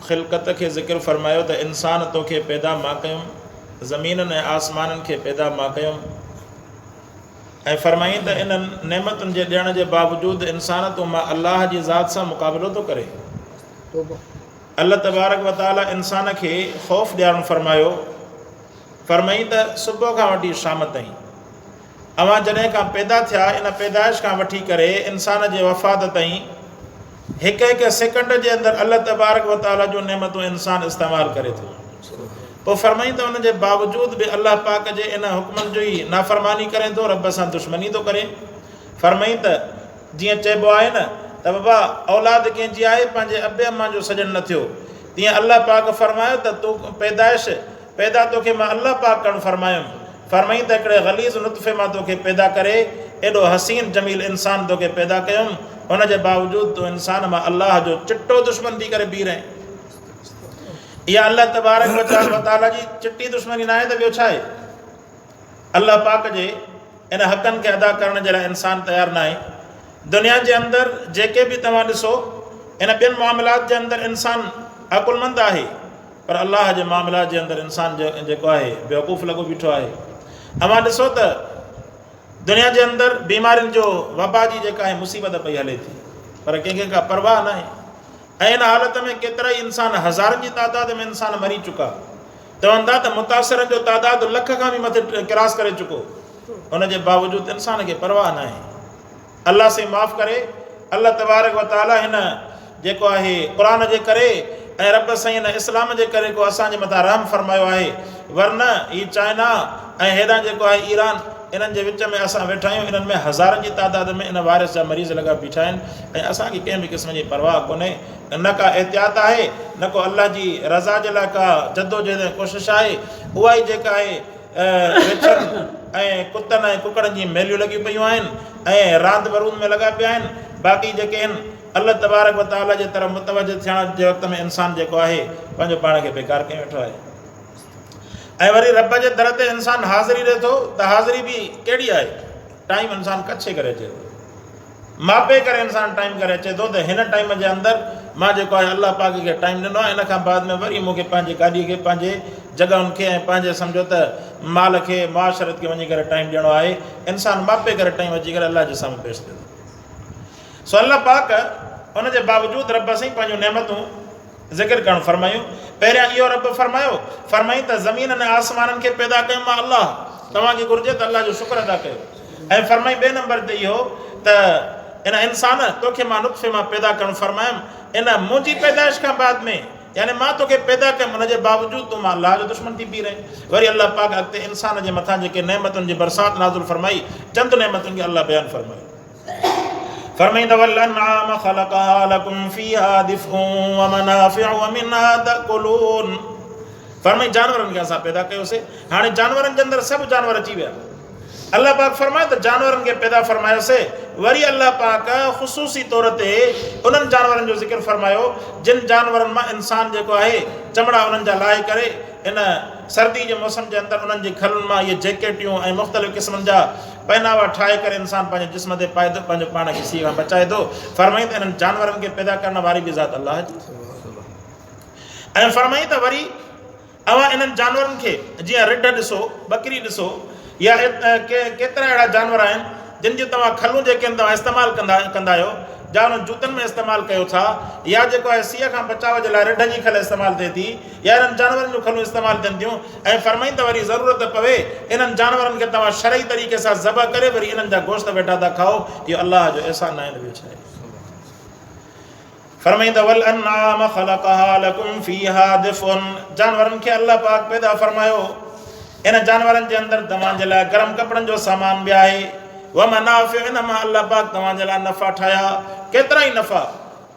ख़िलक़त खे ज़िक्र फ़रमायो त इंसान तोखे पैदा मां कयुमि, ज़मीननि ऐं आसमाननि खे पैदा मां कयुमि, ऐं फ़रमाई त इन्हनि नेमतुनि जे ॾियण जे बावजूदु इंसान तो मां अलाह जी ज़ात सां मुक़ाबिलो थो करे। अल्लाह तबारक व तआला इंसान खे ख़ौफ़ ॾियारणु फ़रमायो। फ़रमाई त सुबुह खां वठी शाम ताईं अवां जॾहिं खां पैदा थिया इन पैदाइश खां वठी करे इंसान जे वफ़ात ताईं हिकु हिकु सेकंड जे अंदरि अल्लाह तबारक व तआला जो नेमतूं इंसानु इस्तेमालु करे थो। पोइ फ़रमाई त उन जे बावजूदु बि अल्लाह पाक जे इन हुक्मनि जो ई नाफ़रमानी करे थो, रब सां दुश्मनी थो करे। फ़रमाई त जीअं चइबो आहे न त बाबा औलाद कंहिंजी आहे पंहिंजे अबे अम्मा जो सॼण न थियो, तीअं अल्लाह पाक फ़रमायो त तूं पैदा तोखे मां अल्लाह पाक करणु फ़रमायुमि। फ़रमाई त हिकिड़े ग़लीज़ नुतफ़े मां तोखे पैदा करे एॾो हसीन जमील इंसान तोखे पैदा कयुमि, हुन जे बावजूदु तूं इंसान मां अल्लाह जो चिटो दुश्मन थी करे बीह रहे। इहा अल्लाह तबारक व तआला जी चिटी दुश्मनी न आहे त ॿियो छा आहे? अल्लाह पाक जे इन हक़नि खे अदा करण जे लाइ इंसानु तयारु न आहे। दुनिया जे अंदरि जेके बि तव्हां ॾिसो इन ॿियनि मामलात जे अंदरि इंसानु अकुलमंद आहे, पर अल्लाह जे मामलात जे अंदरि इंसानु जेको आहे बेवकूफ़ लॻो बीठो आहे। अवां ॾिसो त दुनिया जे अंदरि बीमारियुनि जो वबा जी जेका आहे मुसीबत पई हले थी, पर कंहिंखे का परवाह न आहे। ऐं इन हालत में केतिरा ई इंसान हज़ारनि जी तादाद में इंसान मरी चुका। चवंदा त मुतासिरनि जो तादाद लख खां बि मथे क्रॉस करे चुको, हुन जे बावजूदु इंसान खे परवाह न आहे। अल्लाह से माफ़ करे। अल्लाह तबारक व तआला हिन जेको आहे क़ुरान जे करे ऐं रब साईं हिन इस्लाम जे करे को असांजे मथां रहम फ़रमायो आहे। वरना ही चाइना ऐं हेॾां जेको आहे ईरान, इन्हनि जे विच में असां वेठा आहियूं, इन्हनि में हज़ारनि जी तादाद में इन वायरस जा मरीज़ लॻा बीठा आहिनि ऐं असांखे कंहिं बि क़िस्म जी परवाह कोन्हे, न का एहतियात आहे, न को अल्लाह जी रज़ा जे लाइ का जद्दोजहद कोशिशि आहे। उहा ई जेका आहे विछनि ऐं कुतनि ऐं कुकड़नि जी मेलियूं लॻियूं पियूं आहिनि ऐं रांदि बरूद में लॻा पिया आहिनि। बाक़ी जेके आहिनि अल्लाह तबारक व तआला जे तरफ़ मुतवजह थियण जे वक़्त में इंसानु जेको आहे पंहिंजो पाण खे बेकार कयो वेठो आहे। ऐं वरी रब जे दर ते इंसानु हाज़िरी ॾिए थो त हाज़िरी बि कहिड़ी आहे? टाइम इंसानु कच्छे करे अचे थो, मापे करे इंसानु टाइम करे अचे थो त हिन टाइम जे अंदरि मां जेको आहे अल्लाह पाक खे टाइम ॾिनो आहे, इन खां बाद में वरी मूंखे पंहिंजी गाॾीअ खे, पंहिंजे जॻहियुनि खे ऐं पंहिंजे सम्झो त माल खे, मुआशरत खे वञी करे टाइम ॾियणो आहे। इंसानु मापे करे टाइम अची करे अल्लाह जे साम्हूं पेश थिए थो। सो अल्लाह पाक उन जे बावजूदु रब साईं पंहिंजूं नेमतूं ज़िक्र करणु फ़रमायूं। पहिरियां इहो रब फ़रमाई त ज़मीन ऐं आसमाननि खे पैदा कयो मां अल्लाह, तव्हांखे घुरिजे त अल्लाह जो शुक्र अदा कयो। ऐं फ़रमाई ॿिए नंबर ते इहो त इन इंसान तोखे मां नुतफ़े मां पैदा करणु फ़रमायुमि, इन मुंहिंजी पैदाइश खां बाद में, यानी मां तोखे पैदा कयुमि, हुन जे बावजूदु तूं मां अल्लाह जो दुश्मन थी बीह रहे। वरी अल्लाह पाक अॻिते इंसान जे मथां जेके नेमतुनि जी बरसाति नाज़िल फ़रमाई, चंद नेमतुनि खे अल्लाह बयानु फ़रमायो। फ़रमाई त वल-अनआम ख़लक़हा लकुम फ़ीहा दिफ़्उन व मनाफ़िउ व मिन्हा तअकुलून। फ़रमाई जानवरनि खे असां पैदा कयोसीं। हाणे जानवरनि जे अंदरि सभु जानवर अची विया। अल्लाह पाक फ़रमाए त जानवरनि खे पैदा फ़रमायोसीं। वरी अल्लाह पाक ख़ुसूसी तौर ते उन्हनि जानवरनि जो ज़िक्र फ़रमायो जिन जानवरनि मां इंसान जेको आहे चमड़ा उन्हनि जा लाहे करे इन सर्दी जे मौसम जे अंदरि उन्हनि जी खलुनि मां इहे जैकेटियूं ऐं मुख़्तलिफ़ क़िस्मनि जा पहनावा ठाहे करे इंसानु पंहिंजे जिस्म ते पाए थो, पंहिंजो पाण खे सीउ खां बचाए थो। फ़रमाई त इन्हनि जानवरनि खे पैदा करण वारी बि ज़ात अल्लाह जी। ऐं फ़रमाई त वरी अवां इन्हनि जानवरनि खे जीअं रिढ ॾिसो, बकरी ॾिसो, या केतिरा अहिड़ा जानवर आहिनि जिन जूं तव्हां खलूं जेके आहिनि तव्हां इस्तेमालु कंदा आहियो, जा उन्हनि जूतनि में इस्तेमालु कयो था, या जेको आहे सीउ खां बचाव जे लाइ रिढ जी खल इस्तेमालु थिए थी, या इन्हनि जानवरनि जूं खलूं इस्तेमालु थियनि थियूं। ऐं फ़रमाई त वरी ज़रूरत पवे इन्हनि जानवरनि खे तव्हां शरई तरीक़े सां ज़बह करे वरी इन्हनि जा गोश्त वेठा था खाओ, इहो अल्लाह जो अहसान आहे, ॿियो छा आहे। फ़रमाई त वल-अनआम ख़लक़हा लकुम फ़ीहा दिफ़्उन, जानवरनि खे अल्लाह पाक पैदा फ़रमायो, इन जानवरनि जे अंदरि तव्हांजे लाइ गरम कपिड़नि जो सामान बि आहे। व मनाफ़िउ, इन मां अल्लाह पाक तव्हांजे लाइ नफ़ा ठाहिया। केतिरा ई नफ़ा,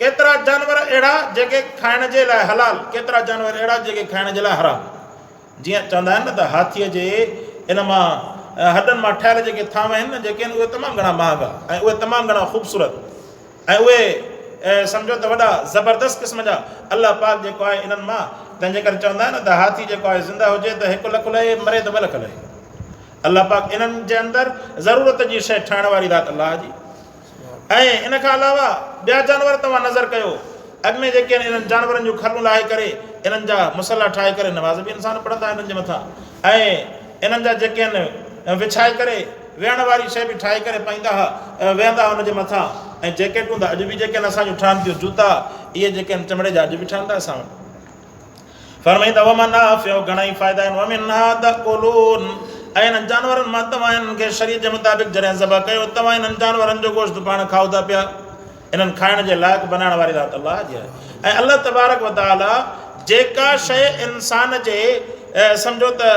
केतिरा जानवर अहिड़ा जेके खाइण जे लाइ हलाल, केतिरा जानवर अहिड़ा जेके खाइण जे लाइ हराम। जीअं चवंदा आहिनि न त हाथीअ जे इन मां हॾनि मां ठहियल जेके थांव आहिनि न, जेके आहिनि उहे तमामु घणा महांगा ऐं उहे तमामु घणा ख़ूबसूरत ऐं उहे सम्झो त वॾा ज़बरदस्त क़िस्म जा अल्लाह पाक जेको आहे इन्हनि मां, तंहिंजे करे चवंदा आहिनि न त हाथी जेको आहे ज़िंदा हुजे त 1 लख लहे, मरे त 2 लख लहे। अल्लाह पाक इन्हनि जे अंदरि ज़रूरत जी शइ ठाहिण वारी ज़ात अल्लाह जी। ऐं इन खां अलावा ॿिया जानवर तव्हां नज़र कयो, अॻु में जेके आहिनि इन्हनि जानवरनि जूं खलूं लाहे करे इन्हनि जा मुसला ठाहे करे नमाज़ बि इंसान पढ़ंदा इन्हनि जे मथां ऐं इन्हनि जा जेके आहिनि विछाए करे वेहण वारी शइ बि ठाहे करे पाईंदा हुआ वेहंदा हुआ हुनजे मथां ऐं जैकेटूं त अॼु बि जेके आहिनि असांजूं ठहनि थियूं जूता इहे जेके आहिनि चमड़े जा अॼु बि ठहंदा असां वटि फरमाईंदा वमनाफ़िउ घणा ई फ़ाइदा आहिनि वमिनहा तअकुलून ऐं इन्हनि जानवरनि मां तव्हां इन्हनि खे शरीअत जे मुताबिक़ जॾहिं ज़बह कयो तव्हां इन्हनि जानवरनि जो गोश्त पाण खाओ था पिया इन्हनि खाइण जे लाइक़ु बनाइण वारी ज़ात अलाह जी आहे ऐं अलाह तबारक व तआला जेका शइ इंसान जे सम्झो त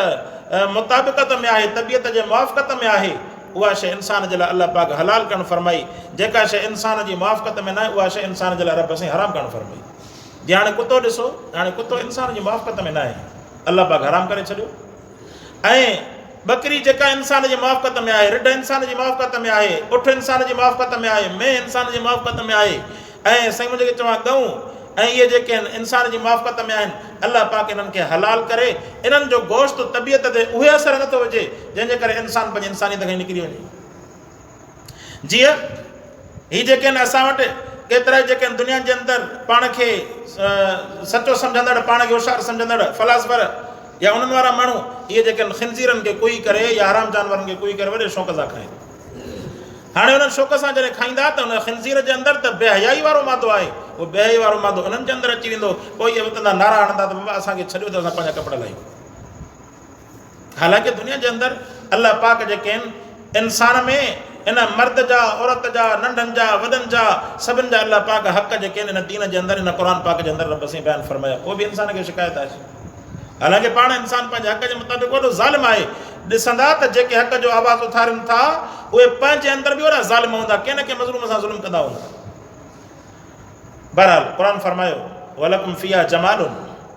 मुताबिक़त में आहे तबियत जे मुआफ़क़त में आहे उहा शइ इंसान जे लाइ अलाह पाक हलाल करणु फरमाई जेका शइ इंसान जी मुआफ़क़त में न आहे उहा शइ इंसान जे लाइ रब साईं हराम करणु फरमाई जीअं हाणे कुतो ॾिसो हाणे कुतो इंसान जी मुआफ़क़त में न आहे अलाह पाक हराम करे छॾियो ऐं बकरी जेका इंसान जी मुआफ़क़त में आहे रिढ इंसान जी मुआफ़क़त में आहे उठ इंसान जी मुआफ़क़त में आहे मेंह इंसान जी मुआफ़क़त में आहे ऐं साईं मुंहिंजे चवां गऊं ऐं इहे जेके आहिनि इंसान जी मुआफ़क़त में आहिनि अलाह पाक इन्हनि खे हलाल करे इन्हनि जो गोश्त तबियत ते उहे असरु नथो विझे जंहिंजे करे इंसान पंहिंजी इंसानियत खां निकिरी वञे जीअं हीअ जेके आहिनि असां वटि केतिरा जेके आहिनि दुनिया जे अंदरि पाण खे सचो सम्झंदड़ पाण खे होशियारु सम्झंदड़ फ़िलासफ़र या उन्हनि वारा माण्हू इहे जेके आहिनि ख़िनज़ीरनि खे कुई करे या हराम जानवरनि खे कुई करे वॾे शौक़ सां खाइनि हाणे उन्हनि शौक़ सां जॾहिं खाईंदा त हुन ख़िनज़ीर जे अंदरि त बेहयाई वारो मादो आहे उहो बेहयाई वारो मादो उन्हनि जे अंदरि अची वेंदो पोइ इहे उतां नारा हणंदा त बाबा असांखे छॾियो त असां पंहिंजा कपिड़ा लाहियूं हालांकि दुनिया जे अंदरि अलाह पाक जेके आहिनि इंसान में इन मर्द जा औरत जा नंढनि जा वॾनि जा सभिनि जा अलाह पाक हक़ जेके आहिनि इन दीन जे अंदरि इन क़ुरान पाक जे अंदरि रब साईं बयानु फरमाया को बि इंसान खे शिकायत आहे हालांकि पाण इंसान पंहिंजे हक़ जे मुताबिक़ वॾो ज़ालिम आहे ॾिसंदा त जेके हक़ जो आवाज़ उथारनि था उहे पंहिंजे अंदरि बि वॾा ज़ालिम हूंदा कंहिं न कंहिं मज़लूम सां ज़ुल्म कंदा हूंदा बहरहाल क़ुरान फरमायो वलकुम फ़ीहा जमालुन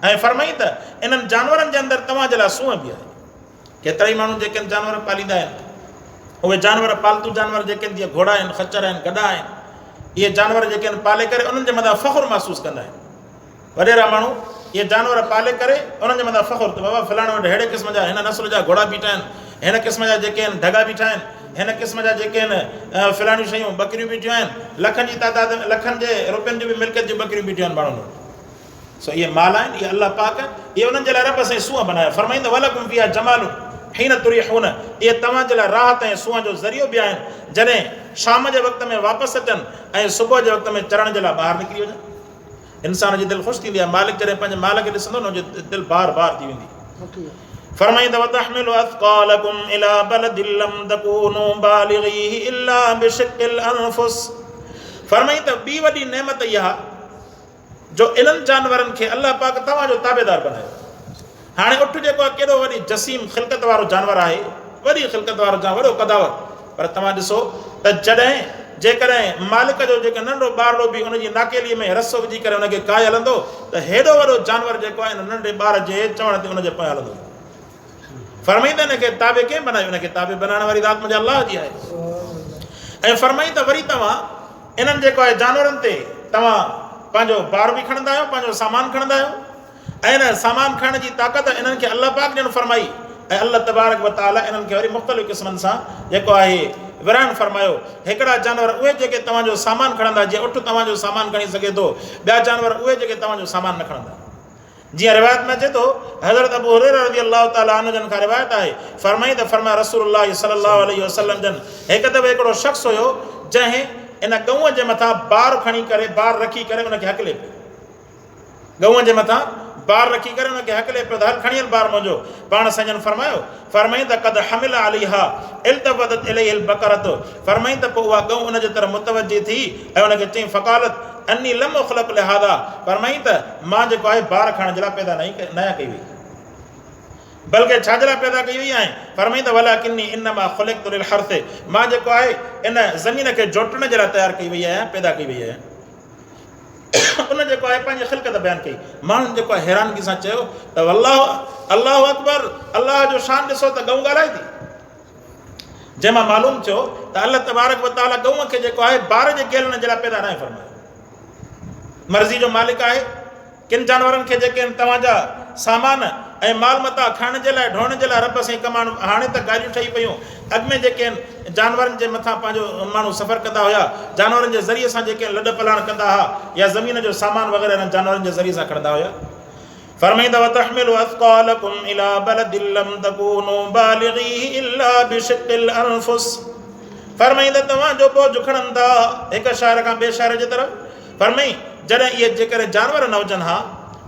ऐं फरमाई त इन्हनि जानवरनि जे अंदरि तव्हांजे लाइ सूंहं बि आहे केतिरा ई माण्हू जेके जानवर पालींदा आहिनि उहे जानवर पालतू जानवर जेके आहिनि जीअं घोड़ा आहिनि खच्चर आहिनि गधा आहिनि इहे जानवर जेके आहिनि पाले करे उन्हनि जे मथां फ़ख़ुरु महसूसु कंदा आहिनि वॾेरा माण्हू इहे जानवर पाले करे उन्हनि जे मथां फ़ख़ुरु त बाबा फलाणे वटि अहिड़े क़िस्म जा हिन नस्ल जा घोड़ा बीठा आहिनि हिन क़िस्म जा जेके आहिनि ढगा बीठा आहिनि हिन क़िस्म जा जेके आहिनि फलाणियूं शयूं बकरियूं बीठियूं आहिनि लखनि जी तादाद में लखनि जे रुपयनि जी बि मिल्कियत जूं बकरियूं बीठियूं आहिनि माण्हुनि वटि सो इहे माल आहिनि इहे अलाह पाक इहे उन्हनि जे लाइ रब साईं सूंहं बनाया फरमाईंदा वलकुम फ़ीहा जमालुन हीन तुरिहून इहे तव्हांजे लाइ राहत ऐं सूंहं जो ज़रियो बि आहिनि जॾहिं शाम जे वक़्त में वापसि अचनि ऐं सुबुह जे वक़्त में चढ़ण जे लाइ ॿाहिरि निकिरी वञनि इंसान जी दिलि ख़ुशि थींदी आहे मालिक जॾहिं पंहिंजे माल खे ॾिसंदो न हुनजी दिलि बार बार थी वेंदी फरमाईंदा वतहमिलु अथक़ालकुम इला बलदिन लम तकूनू बालिग़ीहि इल्ला बिशिक़्क़िल अनफ़ुस फरमाई त ॿी वॾी नेमत इहा जो इन्हनि जानवरनि खे अलाह पाक तव्हांजो ताबेदार बनायो हाणे उठ जेको आहे केॾो वॾी जसीम ख़िलक़त वारो जानवर आहे वॾी ख़िलक़त वारो जानवर वॾो कदावर पर तव्हां ॾिसो त जॾहिं जेकॾहिं मालिक जो जेको नंढो ॿारड़ो बि उनजी नाकेलीअ में रसो विझी करे उनखे काए हलंदो त हेॾो वॾो जानवर जेको आहे हिन नंढे ॿार जे चवण ते उनजे पोयां हलंदो फरमाईंदा हिनखे ताबे कंहिं बनायो हिनखे ताबे बनाइण वारी ज़ात मुंहिंजे अलाह जी आहे ऐं फरमाई त वरी तव्हां इन्हनि जेको आहे जानवरनि ते तव्हां पंहिंजो ॿार बि खणंदा आहियो पंहिंजो सामान खणंदा आहियो ऐं इन सामान खणण जी ताक़त इन्हनि खे अलाह पाक ॼण फरमाई ऐं अलाह तबारक व तआला इन्हनि खे वरी मुख़्तलिफ़ क़िस्मनि सां जेको आहे विराइण फरमायो हिकिड़ा जानवर उहे जेके तव्हांजो सामान खणंदा जीअं उठ तव्हांजो सामान खणी सघे थो ॿिया जानवर उहे जेके तव्हांजो सामान न खणंदा जीअं रिवायत में अचे थो हज़रत अबू हुरैरा रज़ी अल्लाह ताला अन्हु जन खां रिवायत आहे फरमाई त फरमाया रसूलुल्लाह सल्लल्लाहु अलैहि वसल्लम जन हिकु दफ़ो हिकिड़ो शख़्स हुयो जंहिं इन गऊं जे मथां बार खणी करे बार रखी करे उनखे हकले पियो गऊं जे मथां बार रखी करे उनखे हकले पियो त हल खणी हल बार मुंहिंजो पाण सजन फरमायो फरमाई त कद हमिल अलीहा इल्तफ़त इलैहिल बकरत फरमाई त पोइ उहा गऊं उनजे तरफ़ मुतवजी थी ऐं उनखे चई फ़क़ालत अन्नी लम उख़लक़ लिहादा फरमाई त मां जेको आहे बार खणण जे लाइ पैदा न कई हुई बल्कि छाजे लाइ पैदा कई हुई आहे फरमाई त वलाकिन्नी इन्नमा ख़ुलिक़्तु लिल हर्थ मां जेको आहे इन ज़मीन खे जोटण जे लाइ तयारु कई वई आहियां पैदा कई वई आहे उन जेको आहे पंहिंजी ख़िलक़त बयानु कई माण्हुनि जेको आहे हैरानगी सां चयो त अल्लाहु अकबर अल्लाह जो शान ॾिसो त गऊं ॻाल्हाए थी जंहिंमां मालूम थियो त अल्लाह तबारक व तआला गऊं खे जेको आहे ॿार जे गेलण जे लाइ पैदा न फरमायो मर्ज़ी जो मालिक आहे किन जानवरनि खे जेके आहिनि तव्हांजा सामान ऐं माल मता खाइण जे लाइ ढोइण जे लाइ रब साईं कमाइण। हाणे त गाॾियूं ठही पियूं, अॻु में जेके आहिनि जानवरनि जे मथां पंहिंजो माण्हू सफ़र कंदा हुया, जानवरनि जे ज़रिए सां जेके लॾ पलाण कंदा हुआ या ज़मीन जो सामान वग़ैरह हिननि जानवरनि जे ज़रिए सां खणंदा हुया। फरमाईंदा वतहमिलु अथक़ालकुम इला बलदिन लम तकूनू बालिग़ीहि इल्ला बिशिक़्क़िल अनफ़ुस। फरमाईंदा तव्हांजो बोझ खणनि था हिकु शहर खां ॿिए शहर जे तरफ़। फरमाई जॾहिं इहे जेकर जानवर न हुजनि हा,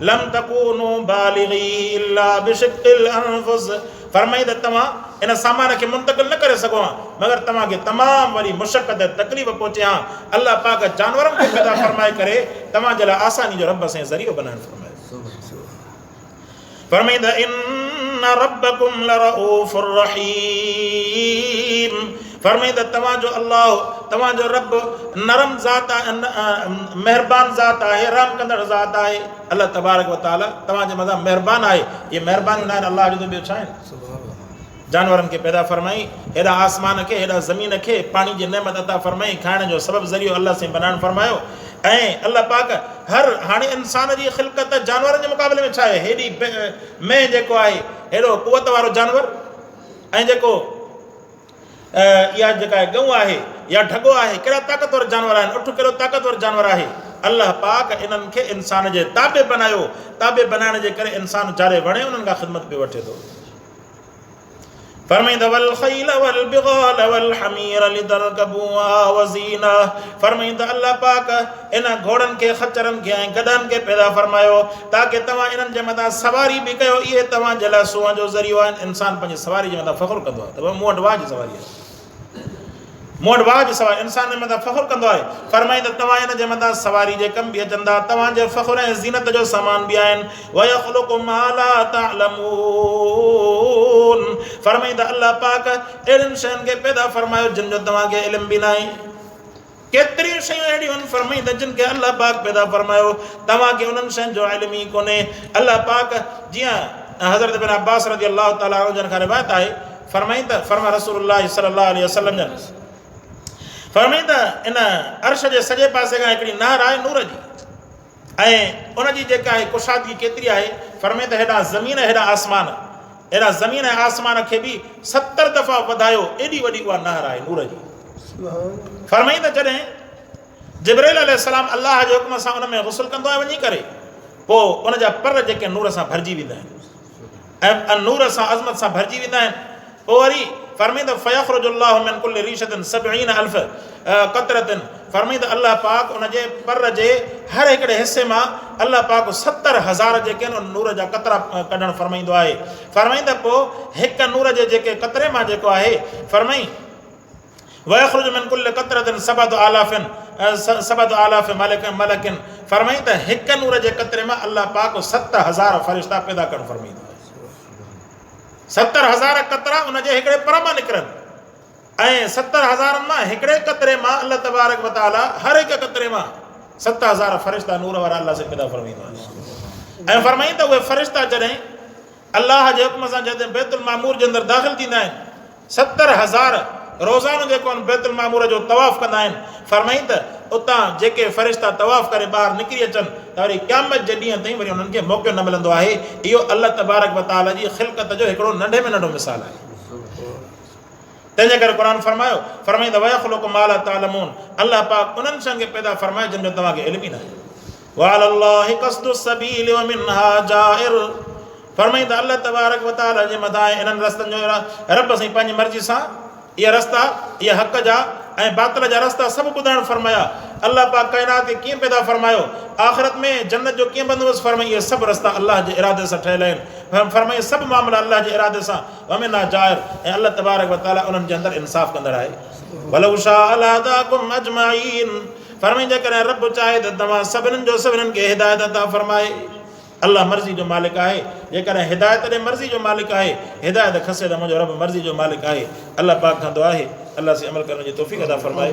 लम तकूनू बालिग़ीहि इल्ला बिशिक़्क़िल अनफ़ुस। फरमाईंदा तव्हां इन सामान खे मुंतक़िल न करे सघो मगर तव्हांखे तमामु वरी मुशक़त तकलीफ़ पहुचे हा। अल्लाह पाक जानवरनि खे पैदा फरमाए करे तव्हांजे लाइ आसानी जो रब साईं ज़रियो बनाइण फरमाए। फरमाईंदा इन्न रब्बकुम लरऊफ़ुर रहीम। फरमाईंदा तव्हांजो अल्लाह, तव्हांजो रब नरम ज़ात आहे, महिरबान ज़ात आहे, रहम कंदड़ ज़ात आहे। अल्लाह तबारक व तआला तव्हांजे मथां महिरबान आहे। इहे महिरबानियूं न आहिनि अल्लाह जो, त ॿियो छा आहिनि। जानवरनि खे पैदा फरमाई, हेॾा आसमान खे, हेॾा ज़मीन खे पाणी जी नेमत अता फरमाई, खाइण जो सबबु ज़रियो अल्लाह साईं बनाइण फरमायो। ऐं अल्लाह पाक हर हाणे इंसान जी ख़िलक़त जानवरनि जे मुक़ाबले में छा आहे, हेॾी में जेको आहे हेॾो कुवत वारो जानवर, ऐं जेको इहा जेका आहे ॻऊं आहे या ढगो आहे, कहिड़ा ताक़तवर जानवर आहिनि, उठ कहिड़ो ताक़तवर जानवर आहे। अल्लाह पाक इन्हनि खे इंसान जे ताबे बनायो, ताबे बनाइण जे करे इंसान जारे वणे उन्हनि खां ख़िदमत बि वठे थो। फरमाईंदा वल खैल वल बिगाल वल हमीर लितरकबूहा वज़ीना। फरमाईंदा अल्लाह पाक इन घोड़नि खे, खच्चरनि खे ऐं गधनि खे पैदा फरमायो ताकि तव्हां इन्हनि जे मथां सवारी बि कयो। इहे तव्हांजे लाइ सुहं जो ज़रियो आहिनि। इंसान पंहिंजी सवारी जे मथां फ़ख़ुरु कंदो आहे, त मूं वटि वाह जी सवारी आहे, मूं वटि वाह जी सवारी, इंसान जे मथां फ़ख़ुरु कंदो आहे। फरमाईंदा तव्हां इन जे मथां सवारी जे कम बि अचंदा, तव्हांजे फ़ख़ुर ऐं ज़ीनत जो सामान बि आहिनि। वयख़्लुक़ु मा ला तअलमून। फरमाईंदा अल्लाह पाक अहिड़ियुनि शयुनि खे पैदा फरमायो जिन जो तव्हांखे इल्मु बि न आहे। केतिरियूं शयूं अहिड़ियूं आहिनि फरमाईंदा जिन खे अल्लाह पाक पैदा फरमायो, तव्हांखे उन्हनि शयुनि जो इल्मु ई कोन्हे। अल्लाह पाक जीअं हज़रत इब्न अब्बास रज़ी अल्लाह ताला अन्हु जन खां रिवायत आहे, फरमाईंदा फरमा रसूलुल्लाह सल्लल्लाहु अलैहि वसल्लम जन फरमाईंदा इन अर्श जे सॼे पासे खां हिकिड़ी नहर आहे नूर जी, ऐं उन जी जेका आहे कुशादगी केतिरी आहे। फरमाईंदा हेॾा ज़मीन हेॾा आसमान, हेॾा ज़मीन ऐं आसमान खे बि 70 दफ़ा वधायो, एॾी वॾी उहा नहर आहे नूर जी। फरमाईंदा जॾहिं जिब्राइल अलैहिस्सलाम अल्लाह जे हुक्म सां उन में गुस्ल कंदो आहे वञी करे, पोइ उन जा पर जेके नूर सां भरिजी वेंदा आहिनि ऐं नूर सां अज़मत सां भरिजी वेंदा आहिनि। पोइ वरी फरमाईंदा फयख़्रुजुल्लाहु मिन कुल्लि रीशतिन 70 अल्फ़ क़तरतिन। फरमाईंदा अल्लाह पाक उन जे पर जे हर हिकिड़े हिसे मां अल्लाह पाक 70,000 जेके आहिनि उन नूर जा कतरा कढणु फरमाईंदो आहे। फरमाईंदा पोइ हिकु नूर जे जेके कतरे मां जेको आहे फरमाई वयख़्रुजु मिन कुल्लि क़तरतिन 7 आलाफ़ मलकिन। फरमाईंदा हिकु नूर जे कतरे मां अल्लाह पाक 70,000 फ़रिश्ता पैदा करणु फरमाईंदो आहे। 70,000 कतरा उन जे हिकिड़े पर मां निकिरनि, ऐं 70,000 मां हिकिड़े कतरे मां अल्लाह तबारक व तआला हर हिकु कतरे मां 70,000 फ़रिश्ता नूर वारा अल्लाह से पैदा फरमाईंदो आहे। ऐं फरमाईंदा उहे फ़रिश्ता जॾहिं अल्लाह जे हुक्म सां जॾहिं बैतुल मामूर जे अंदरि दाख़िल थींदा आहिनि, 70,000 रोज़ानो जेको आहिनि बैतुल मामूर जो तवाफ़ कंदा आहिनि। फरमाईंदा उतां जेके फ़रिश्ता तवाफ़ करे ॿाहिरि निकिरी अचनि त वरी क़यामत जे ॾींहं ताईं वरी उन्हनि खे मौक़ो न मिलंदो आहे। इहो अल्लाह तबारक व तआला जी ख़िलक़त जो हिकिड़ो नंढे में नंढो मिसाल आहे। तंहिंजे करे क़ुरान फरमायो, फरमाईंदा वयख़्लुक़ु मा ला तअलमून। अल्लाह पाक उन्हनि शयुनि खे पैदा फरमाए जिन जो तव्हांखे इल्मु ई न आहे। वअलल्लाहि क़स्दु सबील व मिनहा जाइर। फरमाईंदा अल्लाह तबारक व तआला जे मथां इन्हनि रस्तनि जो रब साईं पंहिंजी मर्ज़ी सां इहा रस्ता, इहा हक़ जा ऐं बातिल जा रस्ता सभु ॿुधाइण फरमाया। अल्लाह पाक काइनात खे कीअं पैदा फरमायो, आख़िरत में जन्नत जो कीअं बंदोबस्तु फरमाई, इहे सभु रस्ता अल्लाह जे इरादे सां ठहियल आहिनि। फरमाई सभु मामला अल्लाह जे इरादे सां वमिना जाइर, ऐं अल्लाह तबारक व तआला उन्हनि जे अंदरि इंसाफ़ कंदड़ आहे। वलौ शाअ लहदाकुम अजमईन। फरमाई जेकॾहिं रब चाहे त तव्हां सभिनीनि खे हिदायत अता फरमाए। अल्लाह मर्ज़ी जो मालिक आहे, जेकॾहिं हिदायत ॾे मर्ज़ी जो मालिक आहे, हिदायत खसे त मुंहिंजो रब मर्ज़ी जो मालिक आहे। अल्लाह पाक खां दुआ आहे अल्लाह से अमल करण जी तौफ़ीक़ अता फरमाए।